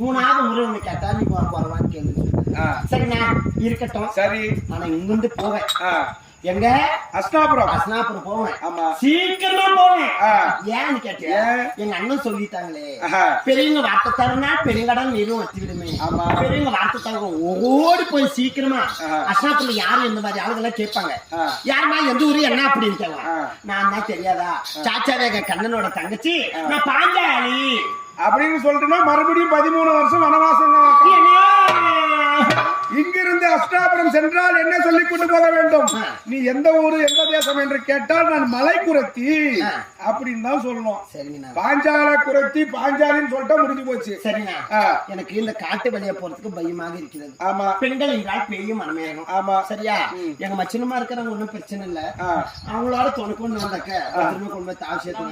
மூணாவது முறை ஒண்ணு கேட்டா நீ போறவான்னு கேள்வி. சரிண்ணா இருக்கட்டும். சரி, ஆனா இங்கிருந்து போவேன். எங்க அஸ்னாபுரம் போவேன். ஆமா, சீக்கிரமா போவேன். ஏன்னு கேட்டியா, எங்க அண்ணன் சொல்லிட்டாங்களே, பெரியவங்க வார்த்தை தரனா பெருங்கடல் நீரும் வச்சு விடுமே. ஆமா, பெரியவங்க வார்த்தை தர ஓடி போய் சீக்கிரமா அஸ்னாபுரத்துல யாரும் இந்த மாதிரி ஆளுங்கெல்லாம் கேட்பாங்க. யாருமா எந்த ஊரு என்ன அப்படின்னு கேட்கலாம். நான் தான் தெரியாதா, சாச்சாவேக கண்ணனோட தங்கச்சி, நான் பாஞ்சாலி அப்படின்னு சொல்லிட்டுனா மறுபடியும் 13 வருஷம் வனவாசம். இங்கிருந்து அஸ்னாபுரம் சென்றால் என்ன சொல்லிக் கொண்டு போக வேண்டும்? நீ எந்த ஊரு எந்த தேசம் என்று கேட்டால் நான் மலை குரத்தி அப்படின்னு தான் சொல்லணும். பாஞ்சால குரத்தி பாஞ்சாலின்னு சொல்லிட்டா முடிஞ்சு போச்சு. சரிண்ணா, எனக்கு இந்த காட்டு வழியா போறதுக்கு பயமாக இருக்கிறது. ஆமா, பெண்கள் என்றால் பெரிய மனமேகணும். ஆமா, சரியா, எங்க மச்சினமா இருக்கிறவங்க ஒன்னும் பிரச்சனை இல்ல. அவங்களோட துணைக்கு ஒண்ணு வந்தாக்க கொண்டு போய் தாவசியத்தை